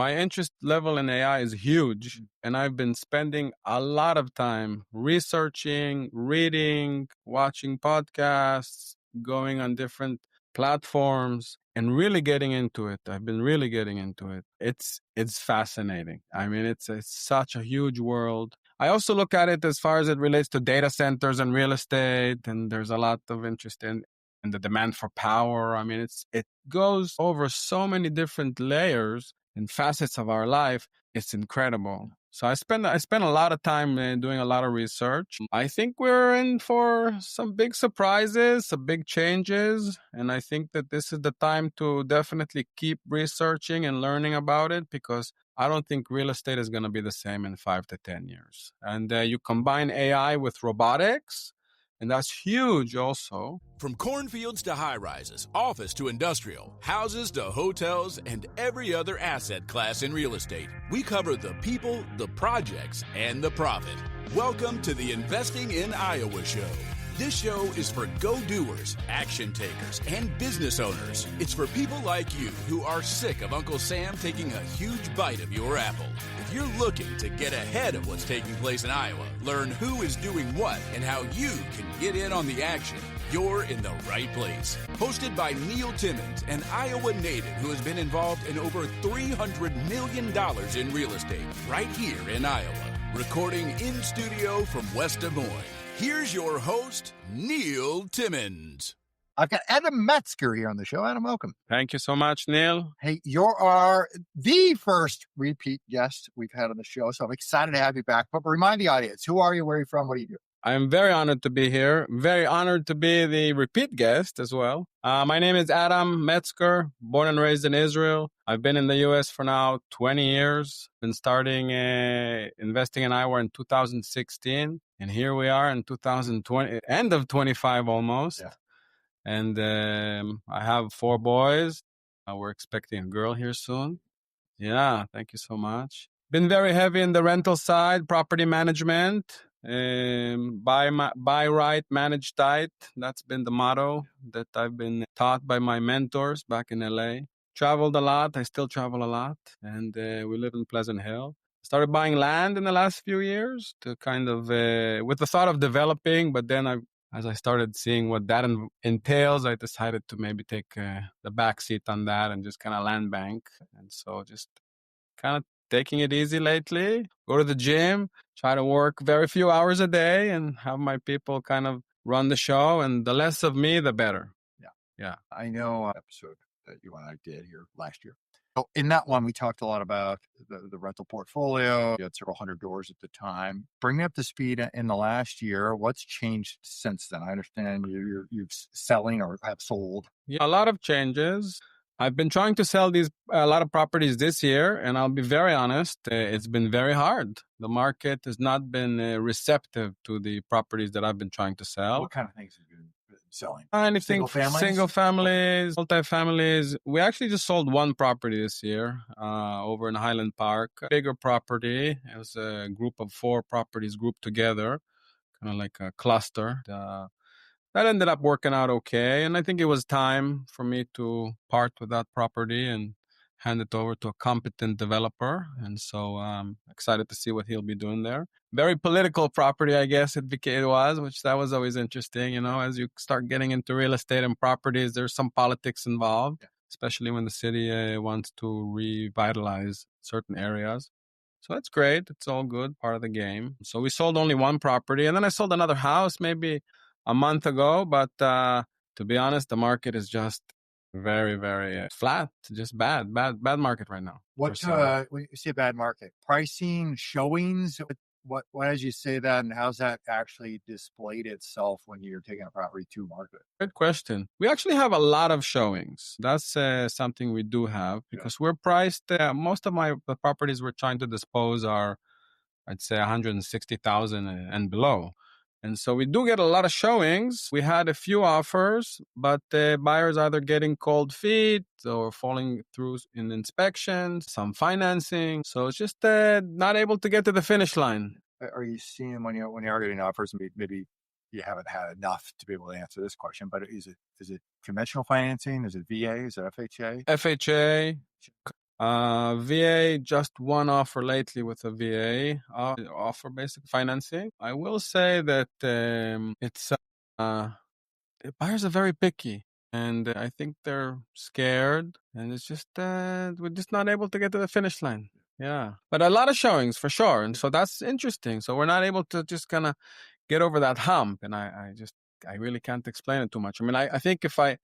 My interest level in AI is huge, and I've been spending a lot of time researching, reading, watching podcasts, going on different platforms, and really getting into it. I've been really getting into it. It's fascinating. I mean, it's such a huge world. I also look at it as far as it relates to data centers and real estate, and there's a lot of interest in and the demand for power. I mean, it goes over so many different layers and facets of our life. It's incredible. So I spend a lot of time doing a lot of research. I think we're in for some big surprises, some big changes, and I think that this is the time to definitely keep researching and learning about it, because I don't think real estate is going to be the same in 5 to 10 years. And you combine AI with robotics, and that's huge also. From cornfields to high-rises, office to industrial, houses to hotels, and every other asset class in real estate, we cover the people, the projects, and the profit. Welcome to the Investing in Iowa show. This show is for go-doers, action takers, and business owners. It's for people like you who are sick of Uncle Sam taking a huge bite of your apple. If you're looking to get ahead of what's taking place in Iowa, learn who is doing what, and how you can get in on the action, you're in the right place. Hosted by Neil Timmins, an Iowa native who has been involved in over $300 million in real estate right here in Iowa. Recording in studio from West Des Moines. Here's your host, Neil Timmins. I've got Adam Metzker here on the show. Adam, welcome. Thank you so much, Neil. Hey, you are the first repeat guest we've had on the show, so I'm excited to have you back. But remind the audience, who are you, where are you from, what do you do? I am very honored to be here. Very honored to be the repeat guest as well. My name is Adam Metzker, born and raised in Israel. I've been in the U.S. for now 20 years. Been starting investing in Iowa in 2016. And here we are in 2020, end of 25 almost. Yeah. And I have 4 boys. We're expecting a girl here soon. Yeah, thank you so much. Been very heavy in the rental side, property management. Buy right, manage tight. That's been the motto that I've been taught by my mentors back in LA. Traveled a lot. I still travel a lot. And we live in Pleasant Hill. Started buying land in the last few years to kind of, with the thought of developing. But then as I started seeing what that entails, I decided to maybe take the back seat on that and just kind of land bank. And so just kind of taking it easy lately, go to the gym, try to work very few hours a day and have my people kind of run the show. And the less of me, the better. Yeah. I know an episode that you and I did here last year. So in that one, we talked a lot about the rental portfolio. You had several hundred doors at the time. Bring me up to speed in the last year. What's changed since then? I understand you're selling or have sold. Yeah, a lot of changes. I've been trying to sell a lot of properties this year, and I'll be very honest, it's been very hard. The market has not been receptive to the properties that I've been trying to sell. What kind of things have you been selling? Anything, single families, Oh. multi-families. We actually just sold one property this year over in Highland Park. A bigger property. It was a group of 4 properties grouped together, kind of like a cluster. That ended up working out okay. And I think it was time for me to part with that property and hand it over to a competent developer. And so I'm excited to see what he'll be doing there. Very political property, I guess it was, which that was always interesting. You know, as you start getting into real estate and properties, there's some politics involved, especially when the city wants to revitalize certain areas. So that's great. It's all good, part of the game. So we sold only one property. And then I sold another house maybe a month ago, but to be honest, the market is just very, very flat. Just bad market right now. When you say bad market, pricing, showings, what as you say that, and how's that actually displayed itself when you're taking a property to market? Good question. We actually have a lot of showings. That's something we do have because we're priced. Most of the properties we're trying to dispose are, I'd say, 160,000 and below. And so we do get a lot of showings. We had a few offers, but buyers either getting cold feet or falling through in inspections, some financing. So it's just not able to get to the finish line. Are you seeing when you are getting offers, maybe you haven't had enough to be able to answer this question, but is it conventional financing? Is it VA? Is it FHA? FHA, VA, just one offer lately with a VA offer basic financing. I will say that it's buyers are very picky, and I think they're scared, and it's just we're just not able to get to the finish line. Yeah, but a lot of showings for sure, and so that's interesting. So we're not able to just kind of get over that hump, and I really can't explain it too much. I mean, I think if I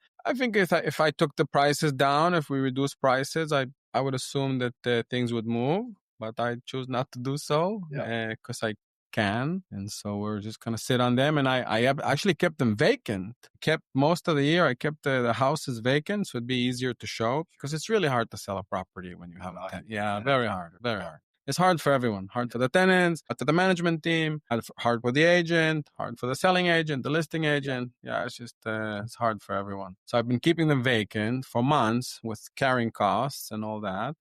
took the prices down, if we reduce prices, I would assume that things would move, but I choose not to do so because I can, and so we're just gonna sit on them. And I actually kept them vacant. Kept most of the year. I kept the houses vacant, so it'd be easier to show because it's really hard to sell a property when you have a tenant. Yeah, very hard, very hard. It's hard for everyone. Hard for the tenants, hard for the management team, hard for the agent, hard for the selling agent, the listing agent. Yeah, it's just it's hard for everyone. So I've been keeping them vacant for months with carrying costs and all that.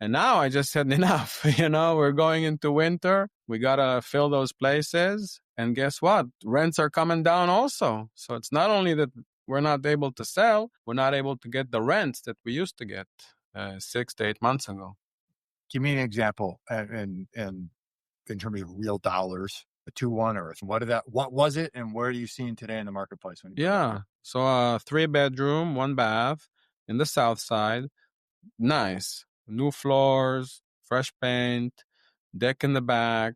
And now I just said enough. We're going into winter. We got to fill those places. And guess what? Rents are coming down also. So it's not only that we're not able to sell, we're not able to get the rents that we used to get 6 to 8 months ago. Give me an example and in terms of real dollars, a 2-1 or what was it and where are you seeing today in the marketplace? So a 3-bedroom, 1 bath in the south side. Nice. New floors, fresh paint, deck in the back,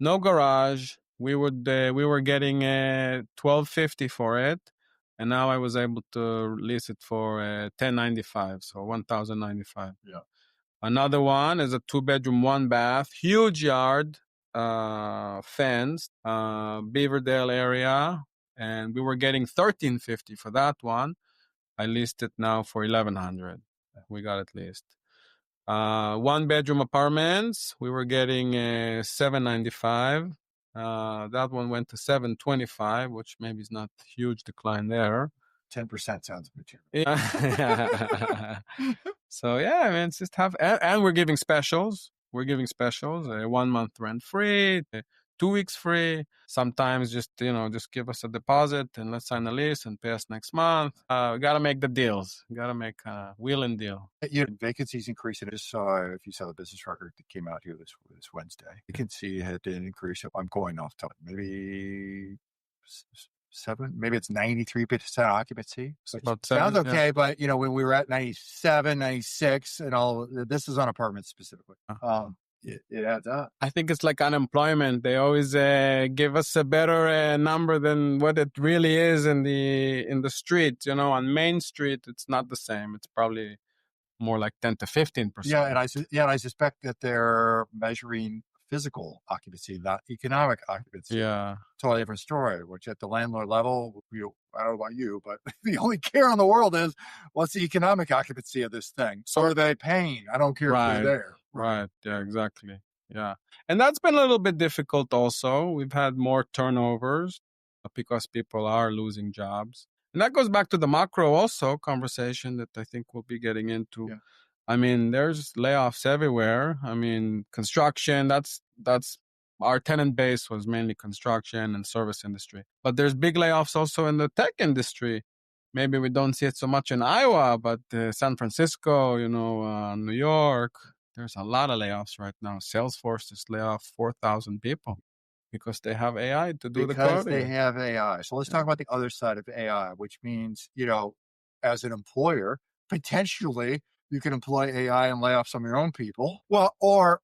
no garage. We were getting $1,250 for it, and now I was able to lease it for $1,095, so $1,095. Yeah. Another one is a 2-bedroom, 1 bath, huge yard, fenced, Beaverdale area, and we were getting $1,350 for that one. I leased it now for $1,100. We got it leased. 1-bedroom apartments, we were getting $795. That one went to $725, which maybe is not a huge decline there. 10% sounds material. Yeah. So yeah, I mean, it's just tough. And we're giving specials. We're giving specials, 1 month rent free, 2 weeks free. Sometimes just give us a deposit and let's sign a lease and pay us next month. We got to make the deals. Got to make a wheel-in deal. Vacancies increasing. I just saw, if you saw the business record that came out here this Wednesday, vacancy had an increase. I'm going off top, maybe 7, maybe it's 93% occupancy. Sounds okay, yeah. But when we were at 97, 96, and all this is on apartments specifically. It adds up. I think it's like unemployment. They always give us a better number than what it really is in the street. On Main Street, it's not the same. It's probably more like 10 to 15%. Yeah, and I suspect that they're measuring physical occupancy, not economic occupancy. Yeah. Totally different story, which at the landlord level, I don't know about you, but the only care in the world is what's the economic occupancy of this thing? So are they paying? I don't care if they're there. Right. Yeah, exactly. Yeah. And that's been a little bit difficult also. We've had more turnovers because people are losing jobs. And that goes back to the macro also conversation that I think we'll be getting into. Yeah. I mean, there's layoffs everywhere. I mean, construction, that's our tenant base was mainly construction and service industry. But there's big layoffs also in the tech industry. Maybe we don't see it so much in Iowa, but San Francisco, New York, there's a lot of layoffs right now. Salesforce just lay off 4,000 people because they have AI to do the coding. Because they have AI. So let's talk about the other side of AI, which means, as an employer, potentially you can employ AI and lay off some of your own people. Well, or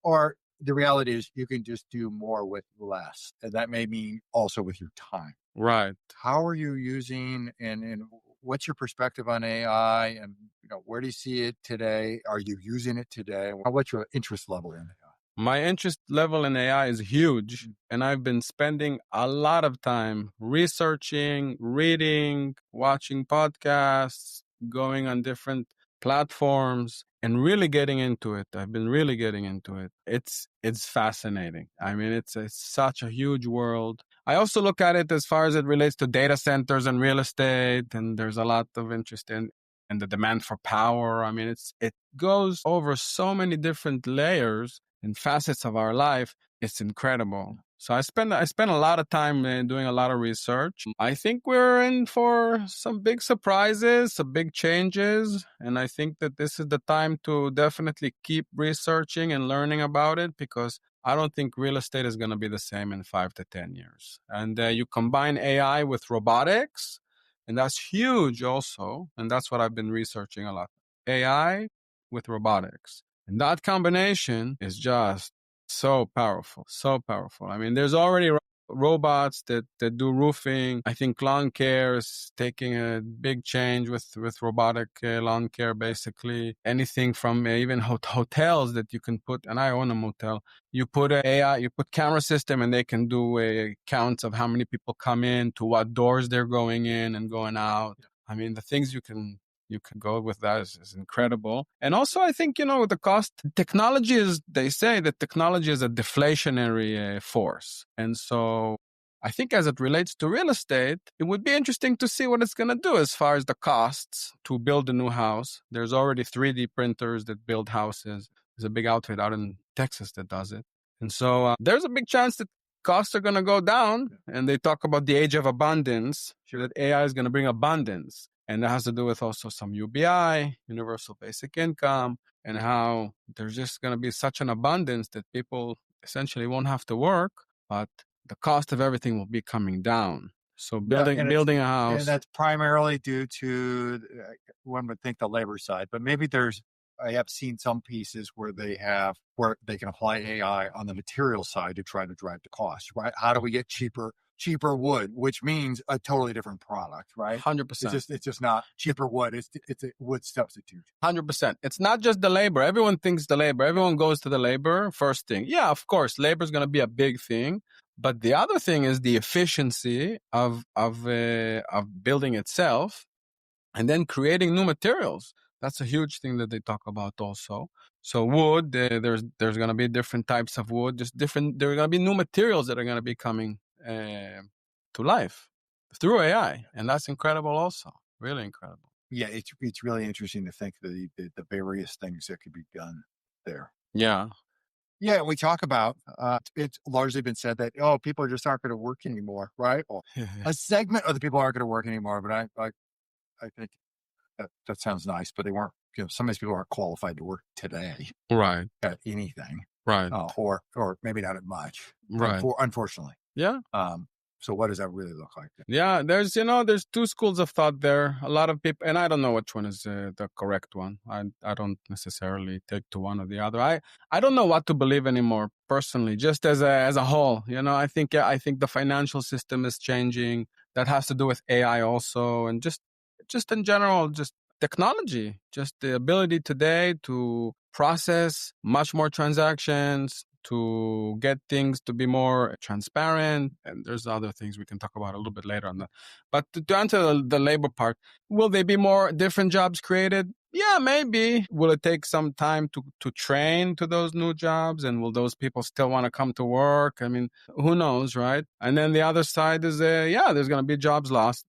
the reality is you can just do more with less. And that may mean also with your time. Right. How are you using and what's your perspective on AI and where do you see it today? Are you using it today? What's your interest level in AI? My interest level in AI is huge, and I've been spending a lot of time researching, reading, watching podcasts, going on different platforms, and really getting into it. I've been really getting into it. It's fascinating. I mean, it's such a huge world. I also look at it as far as it relates to data centers and real estate, and there's a lot of interest in the demand for power. I mean, it goes over so many different layers and facets of our life. It's incredible. So I spend a lot of time doing a lot of research. I think we're in for some big surprises, some big changes, and I think that this is the time to definitely keep researching and learning about it, because I don't think real estate is going to be the same in 5 to 10 years. And you combine AI with robotics, and that's huge also. And that's what I've been researching a lot. AI with robotics. And that combination is just so powerful, so powerful. I mean, there's already robots that do roofing. I think lawn care is taking a big change with robotic lawn care, basically. Anything from even hotels that you can put, and I own a motel, you put AI, you put camera system, and they can do counts of how many people come in, to what doors they're going in and going out. I mean, the things you can go with that is incredible. And also, I think, with the cost, technology they say that technology is a deflationary force. And so I think as it relates to real estate, it would be interesting to see what it's going to do as far as the costs to build a new house. There's already 3D printers that build houses. There's a big outfit out in Texas that does it. And so there's a big chance that costs are going to go down. And they talk about the age of abundance, that AI is going to bring abundance. And that has to do with also some UBI, universal basic income, and how there's just going to be such an abundance that people essentially won't have to work, but the cost of everything will be coming down. So building a house. And that's primarily due to, one would think, the labor side, but maybe I have seen some pieces where they can apply AI on the material side to try to drive the cost, right? How do we get cheaper wood, which means a totally different product, right? 100%. It's just not cheaper wood. It's a wood substitute. 100%. It's not just the labor. Everyone thinks the labor. Everyone goes to the labor first thing. Yeah, of course, labor is going to be a big thing. But the other thing is the efficiency of building itself, and then creating new materials. That's a huge thing that they talk about also. So wood, there's going to be different types of wood. There are going to be new materials that are going to be coming to life through AI, and that's incredible also. Really incredible. Yeah, it's really interesting to think the various things that could be done there. Yeah. Yeah, we talk about, it's largely been said that, people just aren't going to work anymore, right? Well, a segment of the people aren't going to work anymore, but I think that sounds nice, but they weren't, some of these people aren't qualified to work today. Right. At anything. Right. Or maybe not at much. Right. Unfortunately. Yeah. So what does that really look like? Yeah, there's two schools of thought there. A lot of people, and I don't know which one is the correct one. I don't necessarily take to one or the other. I don't know what to believe anymore, personally, just as a whole. I think the financial system is changing. That has to do with AI also, and just in general, just technology, just the ability today to process much more transactions, to get things to be more transparent. And there's other things we can talk about a little bit later on that. But to answer the labor part, will there be more different jobs created? Yeah, maybe. Will it take some time to train to those new jobs? And will those people still want to come to work? I mean, who knows, right? And then the other side is, there's going to be jobs lost,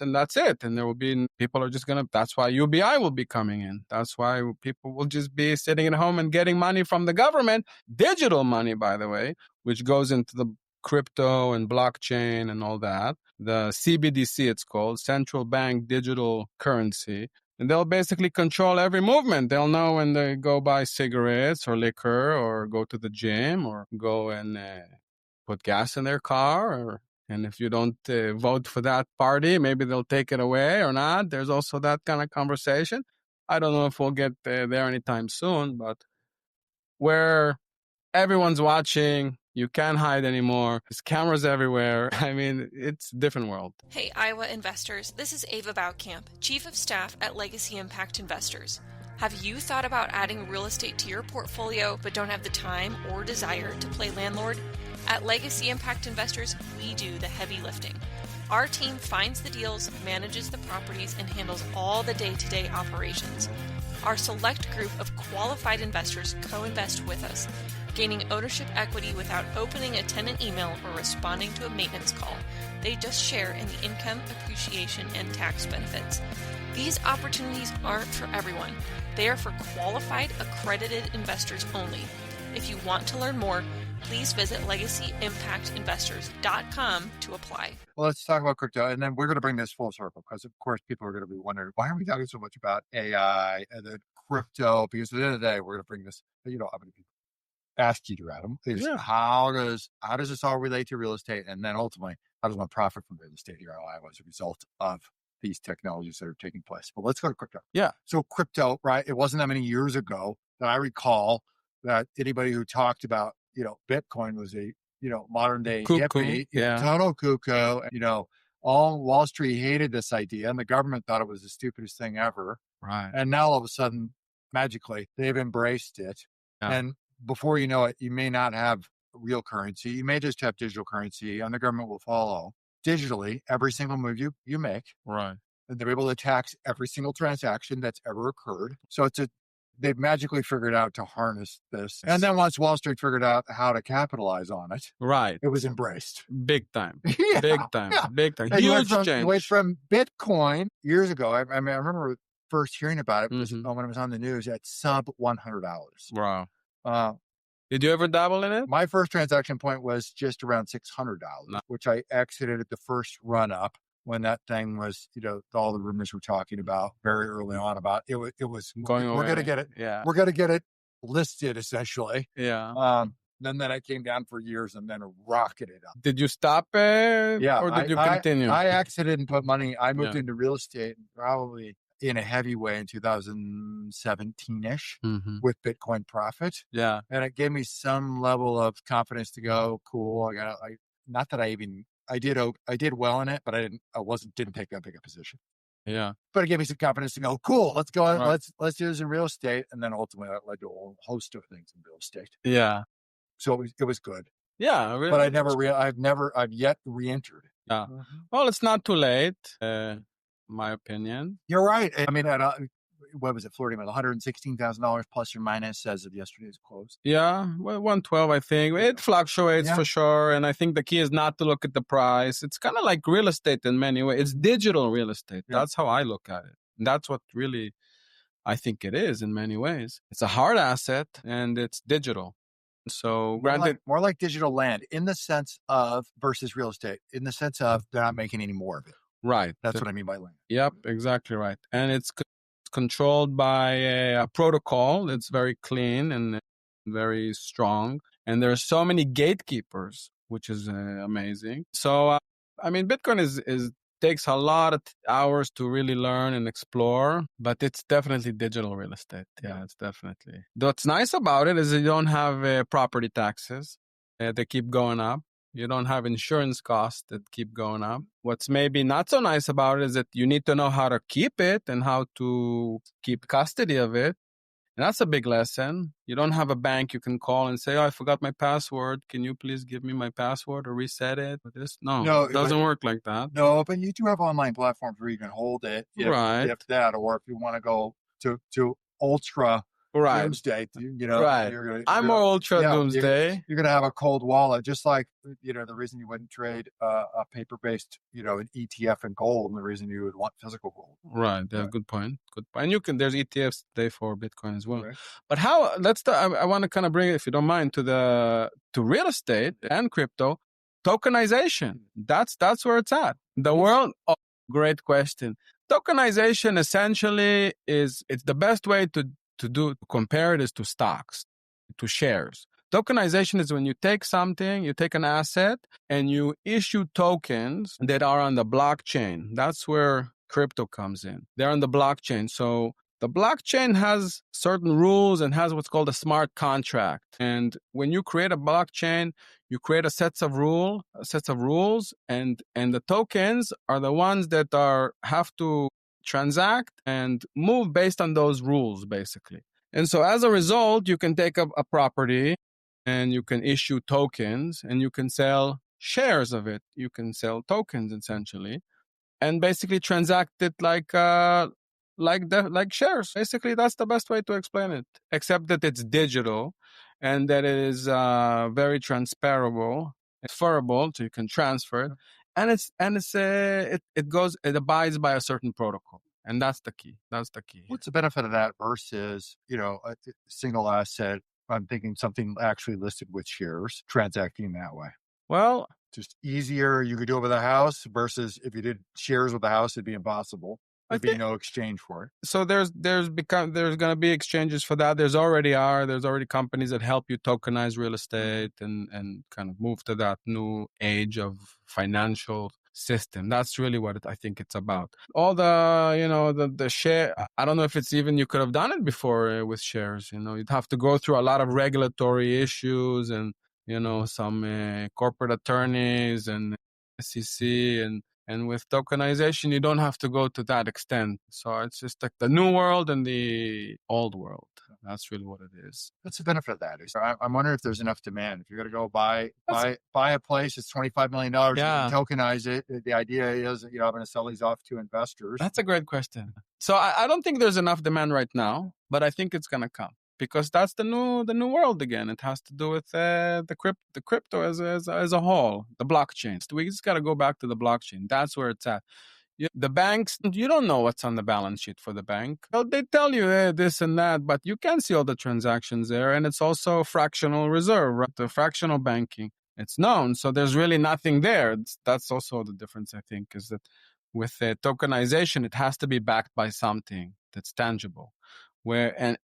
and that's it. And there will be people are just that's why UBI will be coming in. That's why people will just be sitting at home and getting money from the government, digital money, by the way, which goes into the crypto and blockchain and all that. The CBDC, it's called, central bank digital currency. And they'll basically control every movement. They'll know when they go buy cigarettes or liquor or go to the gym or go and put gas in their car, and if you don't vote for that party, maybe they'll take it away or not. There's also that kind of conversation. I don't know if we'll get there anytime soon, but where everyone's watching, you can't hide anymore. There's cameras everywhere. I mean, it's a different world. Hey, Iowa investors. This is Ava Bautkamp, Chief of Staff at Legacy Impact Investors. Have you thought about adding real estate to your portfolio but don't have the time or desire to play landlord? At Legacy Impact Investors, we do the heavy lifting. Our team finds the deals, manages the properties, and handles all the day-to-day operations. Our select group of qualified investors co-invest with us, gaining ownership equity without opening a tenant email or responding to a maintenance call. They just share in the income, appreciation, and tax benefits. These opportunities aren't for everyone. They are for qualified, accredited investors only. If you want to learn more, please visit LegacyImpactInvestors.com to apply. Well, let's talk about crypto, and then we're going to bring this full circle because, of course, people are going to be wondering, why are we talking so much about AI and then crypto? Because at the end of the day, we're going to bring this, I'm going to ask you to, Adam, is how does this all relate to real estate? And then ultimately, how does one profit from real estate here in Iowa as a result of these technologies that are taking place? But let's go to crypto. Yeah. So crypto, right? It wasn't that many years ago that I recall that anybody who talked about, Bitcoin was a, modern day hippie, total cuckoo. All Wall Street hated this idea and the government thought it was the stupidest thing ever. Right. And now all of a sudden, magically, they've embraced it. Yeah. And before you know it, you may not have real currency. You may just have digital currency, and the government will follow digitally every single move you make. Right. And they're able to tax every single transaction that's ever occurred. So they've magically figured out to harness this. And then once Wall Street figured out how to capitalize on it, right, it was embraced. Big time. Yeah, big time. Yeah. Big time. And Huge change. You went from Bitcoin years ago. I remember first hearing about it when it was on the news at sub $100. Wow. Uh, Did you ever dabble in it? My first transaction point was just around $600, which I exited at the first run up when that thing was, all the rumors were talking about very early on about it was going away. We're going to get it. Yeah. We're going to get it listed essentially. Yeah. Then I came down for years and then rocketed up. Did you stop it? Yeah. Or did you continue? I exited and put money. I moved into real estate probably in a heavy way in 2017-ish with Bitcoin Profit. Yeah. And it gave me some level of confidence to go, cool. I did well in it, but didn't take that big a position. Yeah. But it gave me some confidence to go, cool, let's go. Right. Let's do this in real estate. And then ultimately that led to a whole host of things in real estate. Yeah. So it was good. Yeah. Really, but I've yet re-entered. Yeah. Well, it's not too late. My opinion. You're right. I mean, what was it, flirting with $116,000 plus or minus as of yesterday's close? Yeah, well, 112, I think. It fluctuates for sure. And I think the key is not to look at the price. It's kind of like real estate in many ways. It's digital real estate. Yeah. That's how I look at it. And that's what really I think it is in many ways. It's a hard asset and it's digital. So granted, more like digital land in the sense of versus real estate, in the sense of they're not making any more of it. Right. That's what I mean by land. Yep, exactly right. And it's controlled by a protocol that's very clean and very strong. And there are so many gatekeepers, which is amazing. So, Bitcoin takes a lot of hours to really learn and explore, but it's definitely digital real estate. Yeah, it's definitely. What's nice about it is you don't have property taxes. They keep going up. You don't have insurance costs that keep going up. What's maybe not so nice about it is that you need to know how to keep it and how to keep custody of it. And that's a big lesson. You don't have a bank you can call and say, I forgot my password. Can you please give me my password or reset it? No, it doesn't work like that. No, but you do have online platforms where you can hold it. If that, or if you want to go to ultra doomsday, right. I'm more ultra doomsday. You're going to have a cold wallet, just like, the reason you wouldn't trade a paper-based, an ETF in gold, and the reason you would want physical gold. Right. Yeah, good point. And there's ETFs today for Bitcoin as well. Right. But I want to kind of bring it, if you don't mind, to real estate and crypto tokenization. That's where it's at. The world. Oh, great question. Tokenization essentially it's the best way to compare it is to stocks, to shares. Tokenization is when you take an asset and you issue tokens that are on the blockchain. That's where crypto comes in. They're on the blockchain. So the blockchain has certain rules and has what's called a smart contract. And when you create a blockchain, you create a sets of rules, and the tokens are the ones that have to transact and move based on those rules, basically. And so as a result, you can take a property and you can issue tokens and you can sell shares of it. You can sell tokens essentially and basically transact it like shares. Basically, that's the best way to explain it, except that it's digital and that it is very transferable, so you can transfer it. And it abides by a certain protocol. And that's the key. What's the benefit of that versus, a single asset I'm thinking something actually listed with shares, transacting that way. Well, Just easier. You could do it with a house versus if you did shares with a house, it'd be impossible. I There'd be think no exchange for it. so. There's going to be exchanges for that. There's already companies that help you tokenize real estate and kind of move to that new age of financial system. That's really what I think it's about. All the share. I don't know if it's even you could have done it before with shares. You'd have to go through a lot of regulatory issues and some corporate attorneys and SEC and with tokenization, you don't have to go to that extent. So it's just like the new world and the old world. That's really what it is. What's the benefit of that? I'm wondering if there's enough demand. If you're going to go buy a place, it's $25 million. You can tokenize it. The idea is that I'm going to sell these off to investors. That's a great question. So I don't think there's enough demand right now, but I think it's going to come. Because that's the new world again. It has to do with the crypto as a whole, the blockchain. We just got to go back to the blockchain. That's where it's at. The banks, you don't know what's on the balance sheet for the bank. They tell you this and that, but you can see all the transactions there, and it's also fractional reserve, right? The fractional banking. It's known, so there's really nothing there. That's also the difference, I think, is that with the tokenization, it has to be backed by something that's tangible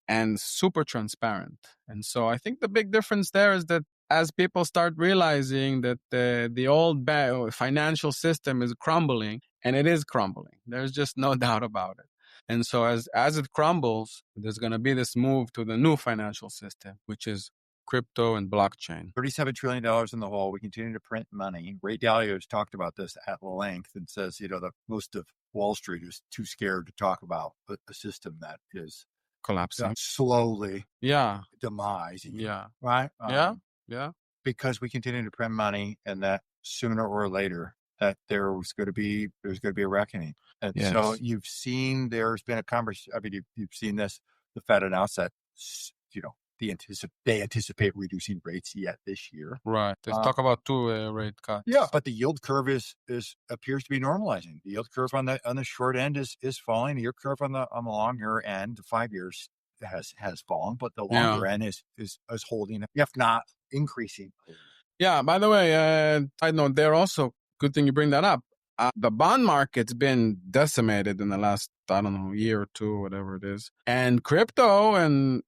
and super transparent. And so I think the big difference there is that as people start realizing that the old financial system is crumbling, and it is crumbling, there's just no doubt about it. And so as it crumbles, there's going to be this move to the new financial system, which is crypto and blockchain. $37 trillion in the hole. We continue to print money. Ray Dalio has talked about this at length and says, that most of Wall Street is too scared to talk about a system that is collapsing slowly, demise, right, because we continue to print money, and that sooner or later that there's going to be a reckoning. And so you've seen there's been a conversation. I mean, you've seen this. The Fed announced that they anticipate reducing rates yet this year. Right. Let's talk about 2 rate cuts. Yeah, but the yield curve appears to be normalizing. The yield curve on the short end is falling. The yield curve on the longer end, the 5 years has fallen, but the longer end is holding, if not increasing. Yeah. By the way, side note there also. Good thing you bring that up. The bond market's been decimated in the last, year or two, whatever it is. And crypto and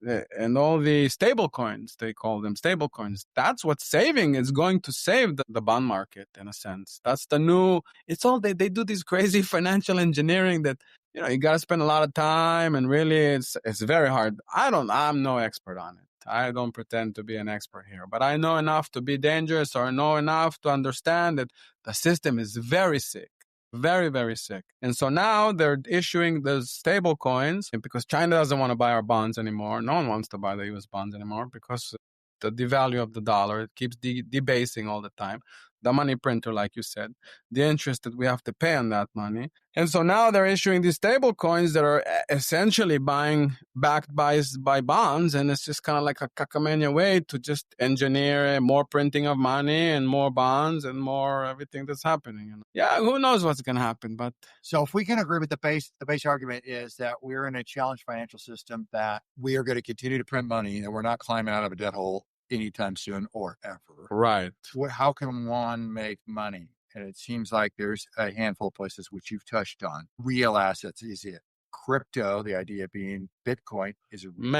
all the stable coins, they call them stable coins. That's what's saving. It's going to save the bond market in a sense. That's the new, it's all, they do this crazy financial engineering that, you got to spend a lot of time, and really it's very hard. I'm no expert on it. I don't pretend to be an expert here, but I know enough to be dangerous, or know enough to understand that the system is very sick, very, very sick. And so now they're issuing those stable coins because China doesn't want to buy our bonds anymore. No one wants to buy the US bonds anymore because the devalue of the dollar, it keeps debasing all the time. The money printer, like you said, the interest that we have to pay on that money. And so now they're issuing these stable coins that are essentially backed by bonds. And it's just kind of like a cacamania way to just engineer more printing of money and more bonds and more everything that's happening. Yeah, who knows what's going to happen. But so if we can agree with the base argument is that we're in a challenged financial system, that we are going to continue to print money, and we're not climbing out of a debt hole anytime soon or ever. Right. How can one make money? And it seems like there's a handful of places which you've touched on. Real assets, is it crypto? The idea being Bitcoin is a real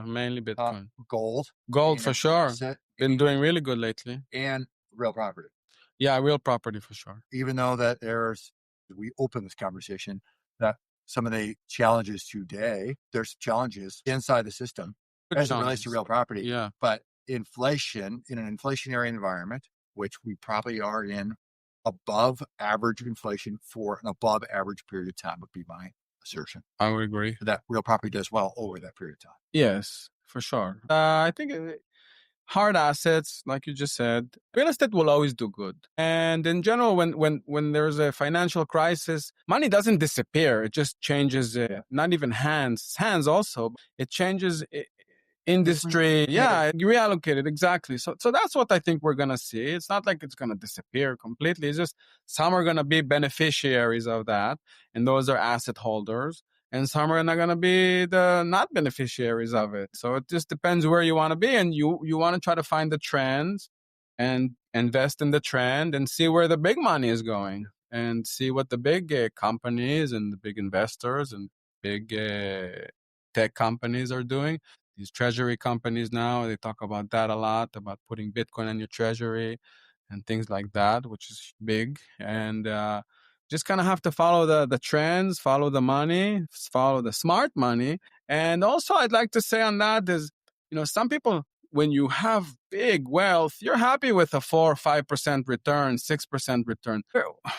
mainly Bitcoin. Gold for sure. Been doing really good lately. And real property. Yeah, real property for sure. Even though that we open this conversation, that some of the challenges today, there's challenges inside the system as it relates to real property. Yeah. But inflation, in an inflationary environment, which we probably are in, above average inflation for an above average period of time would be my assertion. I would agree. That real property does well over that period of time. Yes, for sure. I think hard assets, like you just said, real estate will always do good. And in general, when there's a financial crisis, money doesn't disappear. It just changes, not even hands also. It changes industry. Yeah, reallocated. Exactly. So that's what I think we're going to see. It's not like it's going to disappear completely. It's just some are going to be beneficiaries of that. And those are asset holders. and some are not going to be the not beneficiaries of it. So it just depends where you want to be, and you want to try to find the trends and invest in the trend and see where the big money is going and see what the big companies and the big investors and big tech companies are doing. These treasury companies now, they talk about that a lot, about putting Bitcoin in your treasury and things like that, which is big. And just kind of have to follow the trends, follow the money, follow the smart money. And also, I'd like to say on that is, some people, when you have big wealth, you're happy with a 4 or 5% return, 6% return.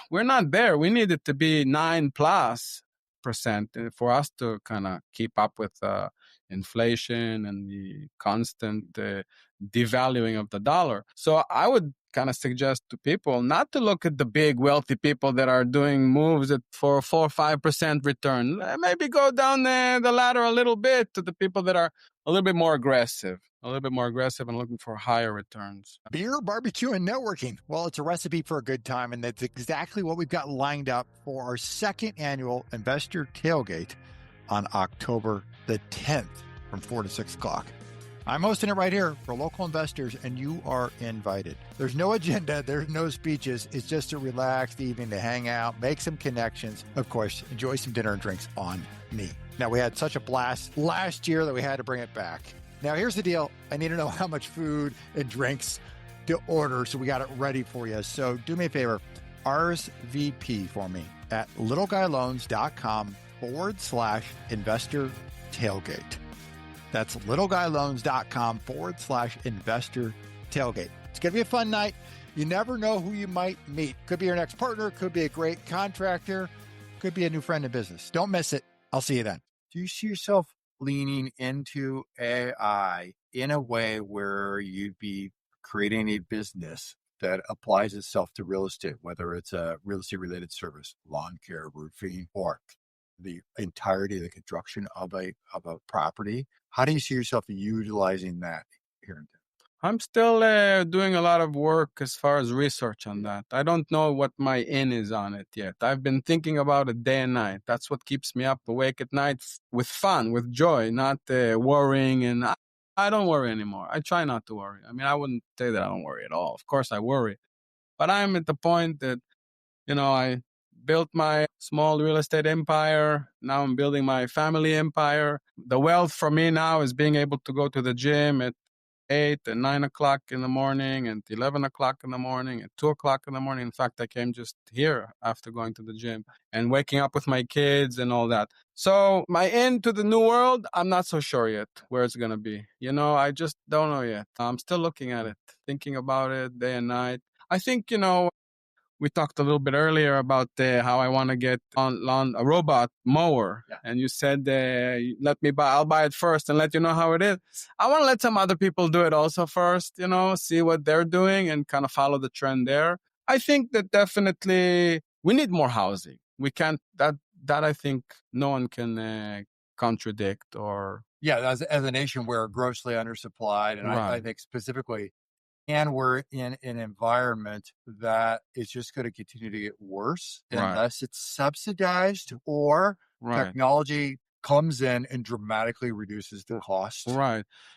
We're not there. We need it to be 9+% for us to kind of keep up with inflation and the constant devaluing of the dollar. So I would kind of suggest to people not to look at the big wealthy people that are doing moves for a 4 or 5% return. Maybe go down the ladder a little bit to the people that are a little bit more aggressive and looking for higher returns. Beer, barbecue, and networking. Well, it's a recipe for a good time, and that's exactly what we've got lined up for our second annual Investor Tailgate on October the 10th from 4 to 6 o'clock. I'm hosting it right here for local investors, and you are invited. There's no agenda. There's no speeches. It's just a relaxed evening to hang out, make some connections. Of course, enjoy some dinner and drinks on me. Now, we had such a blast last year that we had to bring it back. Now, here's the deal. I need to know how much food and drinks to order, so we got it ready for you. So do me a favor, RSVP for me at littleguyloans.com/investor tailgate. That's littleguyloans.com/investor tailgate. It's going to be a fun night. You never know who you might meet. Could be your next partner, could be a great contractor, could be a new friend in business. Don't miss it. I'll see you then. Do you see yourself leaning into AI in a way where you'd be creating a business that applies itself to real estate, whether it's a real estate related service, lawn care, roofing, or the entirety of the construction of a property? How do you see yourself utilizing that here in town? I'm still doing a lot of work as far as research on that. I don't know what my in is on it yet. I've been thinking about it day and night. That's what keeps me up awake at night with fun, with joy, not worrying. And I don't worry anymore. I try not to worry. I mean, I wouldn't say that I don't worry at all. Of course I worry. But I'm at the point that, I built my small real estate empire. Now I'm building my family empire. The wealth for me now is being able to go to the gym at 8 and 9 o'clock in the morning and 11 o'clock in the morning and 2 o'clock in the morning. In fact, I came just here after going to the gym and waking up with my kids and all that. So my end to the new world, I'm not so sure yet where it's going to be. I just don't know yet. I'm still looking at it, thinking about it day and night. I think, we talked a little bit earlier about how I want to get on a robot mower. Yeah. And you said, I'll buy it first and let you know how it is. I want to let some other people do it also first, see what they're doing and kind of follow the trend there. I think that definitely we need more housing. We can't, that I think no one can contradict or. Yeah, as a nation, we're grossly undersupplied. And right. I think specifically, and we're in an environment that is just going to continue to get worse unless it's subsidized or technology comes in and dramatically reduces the cost of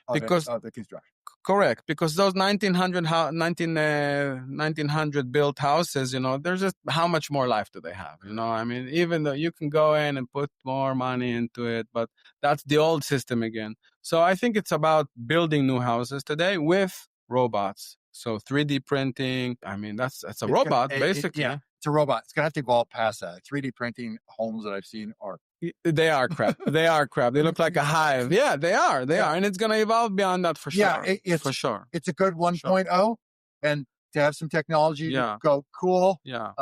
the construction. Correct. Because those 1900 built houses, there's just how much more life do they have? I mean, even though you can go in and put more money into it, but that's the old system again. So I think it's about building new houses today with robots. So 3D printing, I mean, that's a robot, basically. It's a robot. It's going to have to go past that. 3D printing homes that I've seen are... They are crap. They are crap. They look like a hive. Yeah, they are. And it's going to evolve beyond that for sure. Yeah, for sure. It's a good 1.0. And to have some technology to go cool. Yeah.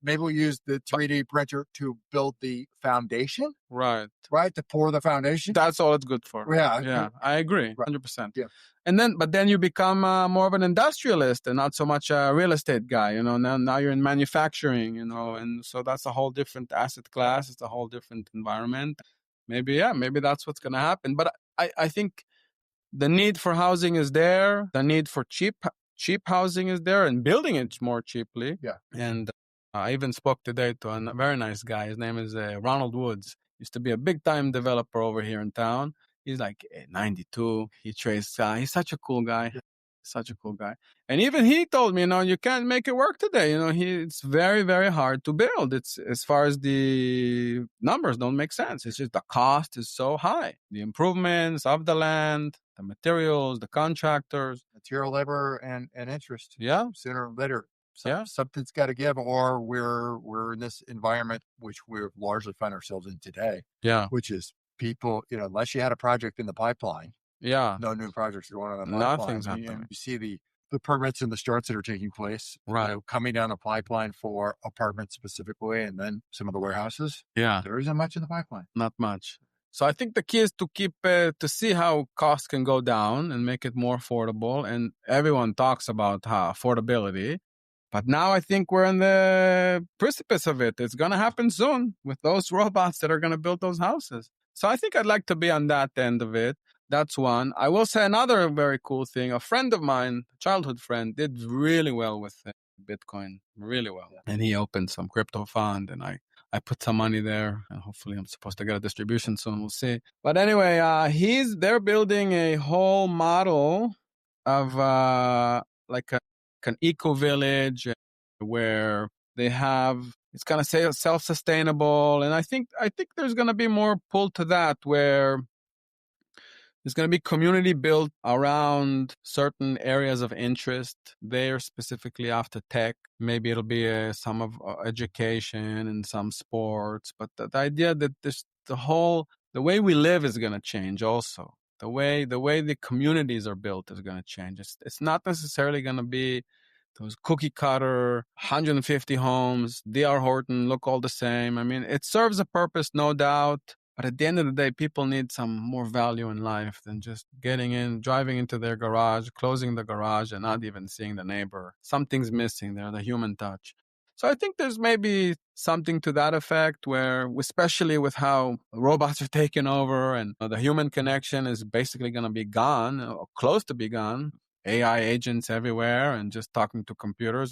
Maybe we'll use the 3D printer to build the foundation. Right. To pour the foundation. That's all it's good for. Yeah. I agree. 100%. Yeah. But then you become more of an industrialist and not so much a real estate guy, now you're in manufacturing, and so that's a whole different asset class. It's a whole different environment. Maybe that's what's going to happen. But I think the need for housing is there. The need for cheap housing is there and building it more cheaply. Yeah. And I even spoke today to a very nice guy. His name is Ronald Woods. used to be a big time developer over here in town. He's like 92. He trades. He's such a cool guy. Such a cool guy. And even he told me, you can't make it work today. It's very, very hard to build. It's as far as the numbers don't make sense. It's just the cost is so high. The improvements of the land, the materials, the contractors. Material, labor, and interest. Yeah. Sooner or later, Yeah. something's got to give, or we're in this environment which we've largely find ourselves in today. Yeah. Which is people, unless you had a project in the pipeline. Yeah. No new projects are going on in the Nothing's pipeline. happening. You see the permits and the starts that are taking place. Right. Coming down the pipeline for apartments specifically, and then some of the warehouses. Yeah. There isn't much in the pipeline. Not much. So I think the key is to keep, to see how costs can go down and make it more affordable. And everyone talks about affordability. But now I think we're in the precipice of it. It's going to happen soon with those robots that are going to build those houses. So I think I'd like to be on that end of it. That's one. I will say another very cool thing. A friend of mine, a childhood friend, did really well with Bitcoin, really well. Yeah. And he opened some crypto fund, and I put some money there, and hopefully I'm supposed to get a distribution soon. We'll see. But anyway, they're building a whole model of like an eco village where they have, it's going to say self-sustainable. And I think there's going to be more pull to that, where there's going to be community built around certain areas of interest. They're specifically after tech. Maybe it'll be some of education and some sports. But the idea that the way we live is going to change also. The way the communities are built is going to change. It's not necessarily going to be those cookie cutter, 150 homes, D.R. Horton, look all the same. I mean, it serves a purpose, no doubt. But at the end of the day, people need some more value in life than just getting in, driving into their garage, closing the garage, and not even seeing the neighbor. Something's missing there, the human touch. So I think there's maybe something to that effect, where, especially with how robots are taking over and the human connection is basically going to be gone, or close to be gone. AI agents everywhere and just talking to computers.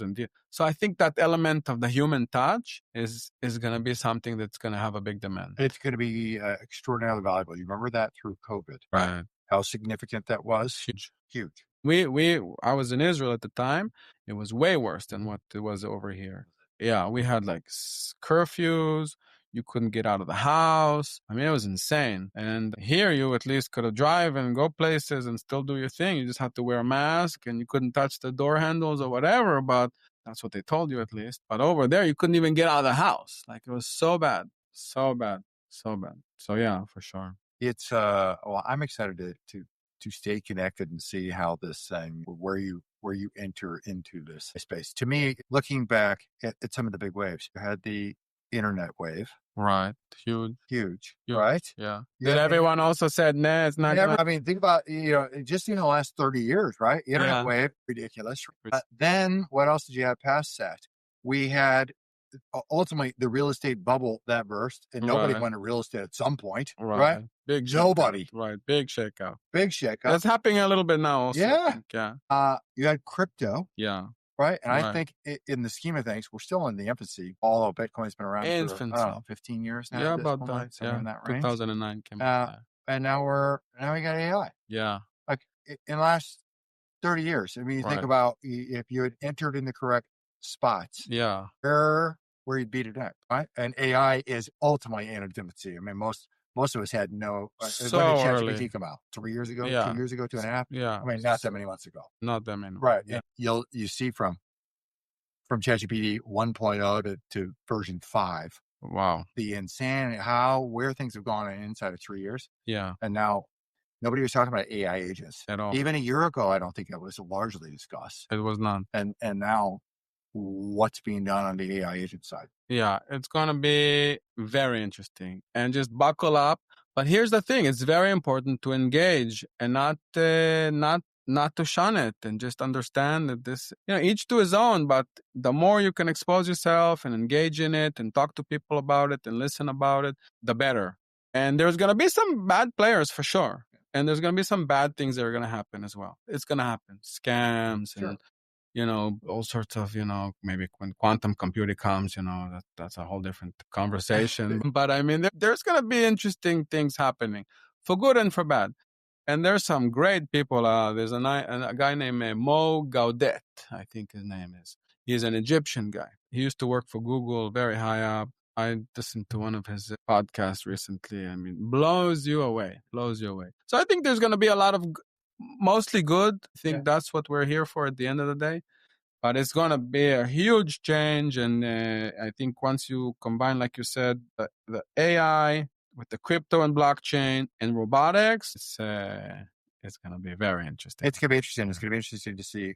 So I think that element of the human touch is going to be something that's going to have a big demand. It's going to be extraordinarily valuable. You remember that through COVID, right? How significant that was? Huge. I was in Israel at the time. It was way worse than what it was over here. Yeah, we had like curfews. You couldn't get out of the house. I mean, it was insane. And here you at least could drive and go places and still do your thing. You just had to wear a mask and you couldn't touch the door handles or whatever, but that's what they told you at least. But over there, you couldn't even get out of the house. Like, it was so bad, so bad, so bad. So yeah, for sure. It's, well, I'm excited to stay connected and see how this thing, where you enter into this space. To me, looking back at some of the big waves, you had the internet wave. Right. Huge. Right? Yeah. Then everyone also said, nah, it's not. I mean, think about, just in the last 30 years, right? Internet wave, ridiculous. Then what else did you have past that? We had ultimately the real estate bubble that burst, and nobody went to real estate at some point, right? Big nobody. Right. Big shakeout. That's happening a little bit now also. Yeah. You had crypto. Yeah. Right. And I think in the scheme of things, we're still in the infancy, although Bitcoin's been around for 15 years now. Yeah, about that. In that range. 2009 came out. And now we got AI. Yeah. Like in the last 30 years. I mean, you think about if you had entered in the correct spots. Yeah. Where you'd be today. Right. And AI is ultimately in its infancy. I mean, most of us had no. So when did early. ChatGPT come out? 3 years ago? Yeah. 2 years ago? 2.5? Yeah. I mean, not that many months ago. Not that many. Right. Yeah. You see from ChatGPT 1.0 to version 5. Wow. The insanity, where things have gone inside of 3 years. Yeah. And now nobody was talking about AI agents at all. Even a year ago, I don't think it was largely discussed. It was not. And now what's being done on the AI agent side? Yeah, it's going to be very interesting, and just buckle up. But here's the thing. It's very important to engage and not to shun it, and just understand that this, each to his own, but the more you can expose yourself and engage in it and talk to people about it and listen about it, the better. And there's going to be some bad players for sure. And there's going to be some bad things that are going to happen as well. It's going to happen. Scams and all sorts of, maybe when quantum computing comes, that's a whole different conversation. But I mean, there's going to be interesting things happening for good and for bad. And there's some great people. There's a guy named Mo Gaudet, I think his name is. He's an Egyptian guy. He used to work for Google, very high up. I listened to one of his podcasts recently. I mean, blows you away. So I think there's going to be a lot of mostly good. I think that's what we're here for at the end of the day. But it's going to be a huge change. And I think once you combine, like you said, the AI with the crypto and blockchain and robotics, it's going to be very interesting. It's going to be interesting. It's going to be interesting to see,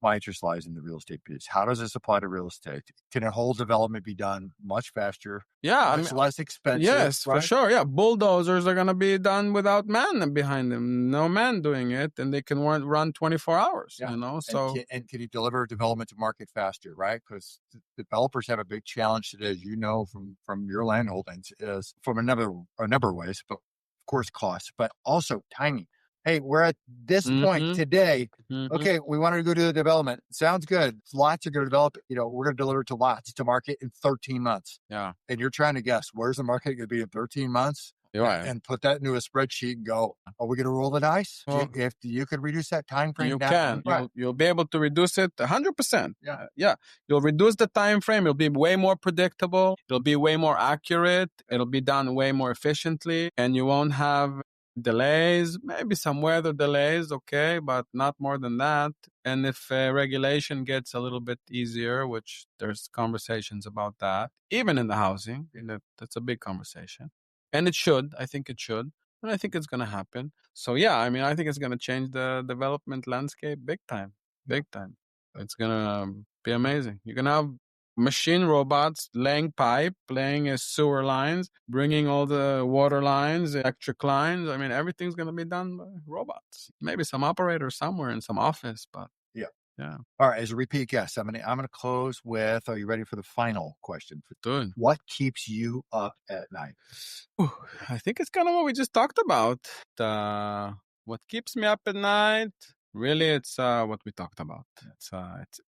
my interest lies in the real estate piece. How does this apply to real estate? Can a whole development be done much faster? Yeah. Much less expensive? Yes, right? for sure. Yeah. Bulldozers are going to be done without man behind them. No man doing it. And they can run 24 hours, so. And can you deliver development to market faster, right? Because developers have a big challenge today, as you know, from your land holdings, is from a number of ways, but of course cost, but also timing. Hey, we're at this point today. Okay, we wanted to go do the development. Sounds good. Lots are going to develop. We're going to deliver to lots to market in 13 months. Yeah. And you're trying to guess, where's the market going to be in 13 months? Right. And put that into a spreadsheet and go, are we going to roll the dice? Well, if you could reduce that time frame, you can. Right. You'll be able to reduce it 100%. Yeah. You'll reduce the time frame. It'll be way more predictable. It'll be way more accurate. It'll be done way more efficiently, and you won't have delays, maybe some weather delays, okay, but not more than that. And if regulation gets a little bit easier, which there's conversations about that, even in the housing, that's a big conversation. And I think it should. And I think it's going to happen. So yeah, I mean, I think it's going to change the development landscape big time. It's going to be amazing. You're going to have machine robots laying pipe, laying sewer lines, bringing all the water lines, electric lines. I mean, everything's going to be done by robots. Maybe some operator somewhere in some office, but yeah. All right. As a repeat guest, I'm going to close with, are you ready for the final question? Good. What keeps you up at night? I think it's kind of what we just talked about. What keeps me up at night? Really, it's what we talked about.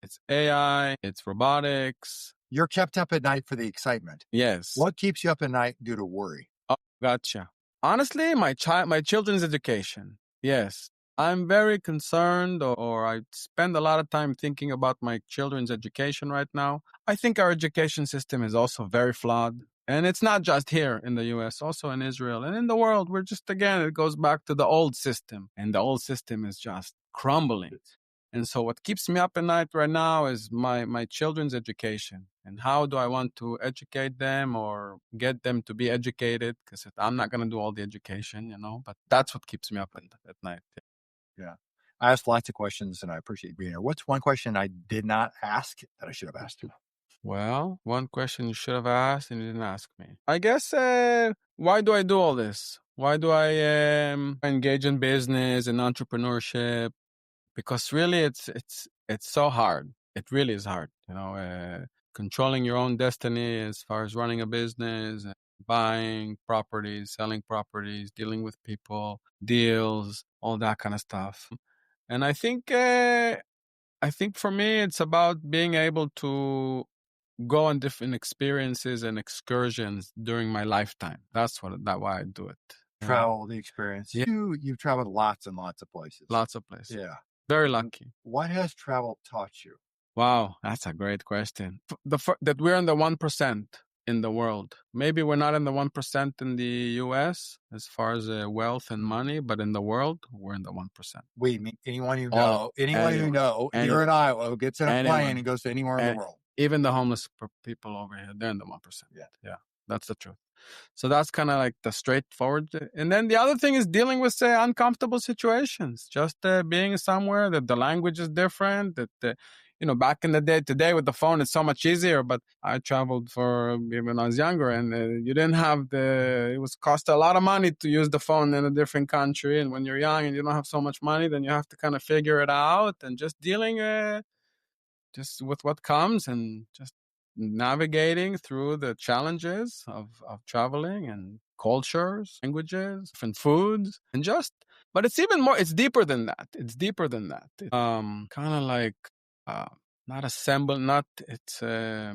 It's AI, it's robotics. You're kept up at night for the excitement. Yes. What keeps you up at night due to worry? Oh, gotcha. Honestly, my children's education. Yes. I'm very concerned, or I spend a lot of time thinking about my children's education right now. I think our education system is also very flawed. And it's not just here in the US, also in Israel and in the world. We're just, again, it goes back to the old system. And the old system is just crumbling. And so what keeps me up at night right now is my children's education. And how do I want to educate them or get them to be educated? Because I'm not going to do all the education, but that's what keeps me up at night. Yeah. I asked lots of questions and I appreciate you being here. What's one question I did not ask that I should have asked you? Well, one question you should have asked and you didn't ask me. I guess, why do I do all this? Why do I engage in business and entrepreneurship? Because really, it's so hard. It really is hard. Controlling your own destiny as far as running a business, buying properties, selling properties, dealing with people, deals, all that kind of stuff. And I think for me, it's about being able to go on different experiences and excursions during my lifetime. That's why I do it. Travel, the experience. Yeah. You've traveled lots and lots of places. Lots of places. Yeah. Very lucky. What has travel taught you? Wow, that's a great question. That we're in the 1% in the world. Maybe we're not in the 1% in the US as far as wealth and money, but in the world, we're in the 1%. Wait, anyone you know, here in Iowa gets in a plane and goes to anywhere in the world. Even the homeless people over here, they're in the 1%. Yeah, that's the truth. So that's kind of like the straightforward. And then the other thing is dealing with, say, uncomfortable situations. Just being somewhere that the language is different, that, back in the day, today with the phone, it's so much easier. But I traveled when I was younger and you didn't have it was cost a lot of money to use the phone in a different country. And when you're young and you don't have so much money, then you have to kind of figure it out and just dealing just with what comes and just navigating through the challenges of traveling and cultures, languages, different foods, but it's even more, it's deeper than that. Kind of like uh, not assemble, not it's. I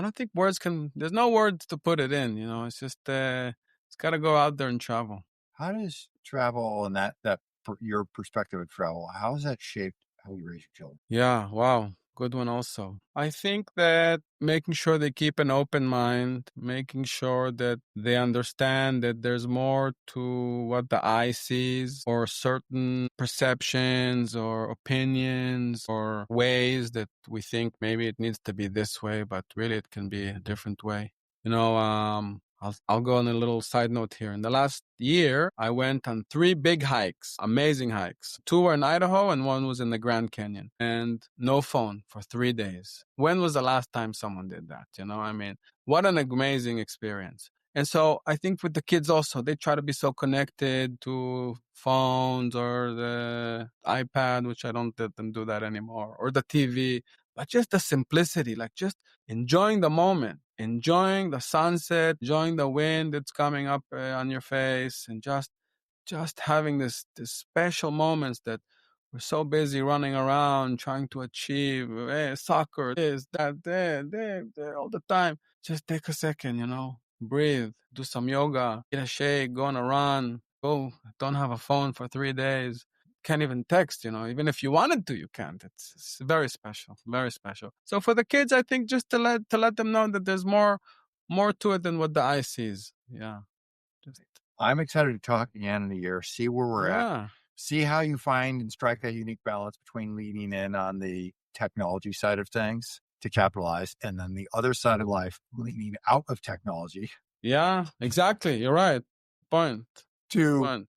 don't think words can. There's no words to put it in. It's just it's got to go out there and travel. How does travel and your perspective of travel, how has that shaped how you raise your children? Yeah, wow. Good one also. I think that making sure they keep an open mind, making sure that they understand that there's more to what the eye sees, or certain perceptions or opinions or ways that we think maybe it needs to be this way, but really it can be a different way. I'll go on a little side note here. In the last year, I went on 3 big hikes, amazing hikes. 2 were in Idaho and 1 was in the Grand Canyon, and no phone for 3 days. When was the last time someone did that? What an amazing experience. And so I think with the kids also, they try to be so connected to phones or the iPad, which I don't let them do that anymore, or the TV, but just the simplicity, like just enjoying the moment, enjoying the sunset, enjoying the wind that's coming up on your face, and just having this special moments that we're so busy running around trying to achieve, soccer, this, that, there, all the time. Just take a second, breathe, do some yoga, get a shake, go on a run, don't have a phone for 3 days. Can't even text, even if you wanted to, you can't. It's very special, very special. So for the kids, I think just to let them know that there's more to it than what the eye sees. Yeah. I'm excited to talk again in a year, see where we're Yeah. at, see how you find and strike that unique balance between leaning in on the technology side of things to capitalize, and then the other side of life, leaning out of technology. Yeah, exactly. You're right. Point. To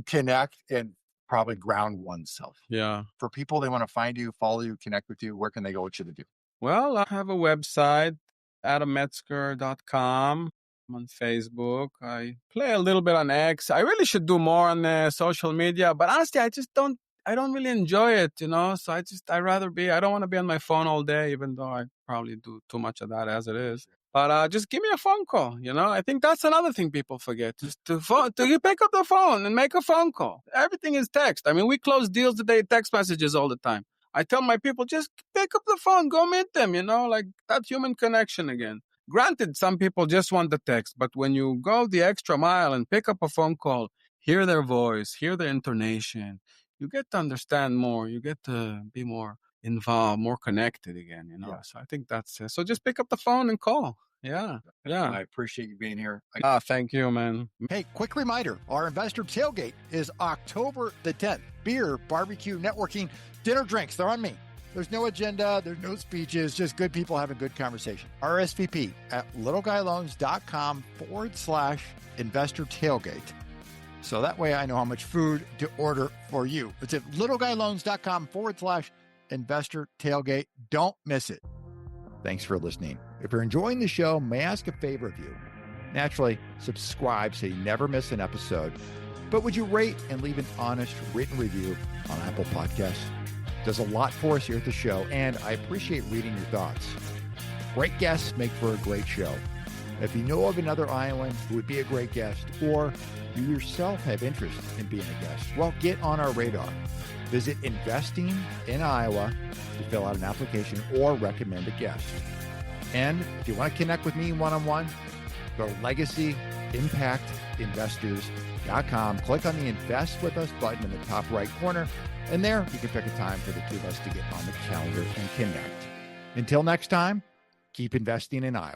connect and probably ground oneself. Yeah. For people, they want to find you, follow you, connect with you. Where can they go? What should they do? Well, I have a website, adammetzker.com. I'm on Facebook. I play a little bit on X. I really should do more on social media, but honestly, I don't really enjoy it, so I don't want to be on my phone all day, even though I probably do too much of that as it is. But just give me a phone call, I think that's another thing people forget, just to you pick up the phone and make a phone call. Everything is text. I mean, we close deals today, text messages all the time. I tell my people, just pick up the phone, go meet them, like that human connection again. Granted, some people just want the text, but when you go the extra mile and pick up a phone call, hear their voice, hear their intonation, you get to understand more. You get to be more involved, more connected again, Yeah. So I think that's it. So just pick up the phone and call. Yeah. I appreciate you being here. Thank you, man. Hey, quick reminder, our investor tailgate is October the 10th. Beer, barbecue, networking, dinner, drinks, they're on me. There's no agenda, there's no speeches, just good people having good conversation. RSVP at littleguyloans.com/investor tailgate. So that way I know how much food to order for you. It's at littleguyloans.com/investor tailgate. Don't miss it. Thanks for listening. If you're enjoying the show, may I ask a favor of you? Naturally, subscribe so you never miss an episode. But would you rate and leave an honest written review on Apple Podcasts? It does a lot for us here at the show, and I appreciate reading your thoughts. Great guests make for a great show. If you know of another Iowan who would be a great guest, or you yourself have interest in being a guest, well, get on our radar. Visit Investing in Iowa to fill out an application or recommend a guest. And if you want to connect with me one-on-one, go to LegacyImpactInvestors.com. Click on the Invest With Us button in the top right corner, and there you can pick a time for the two of us to get on the calendar and connect. Until next time, keep investing in Iowa.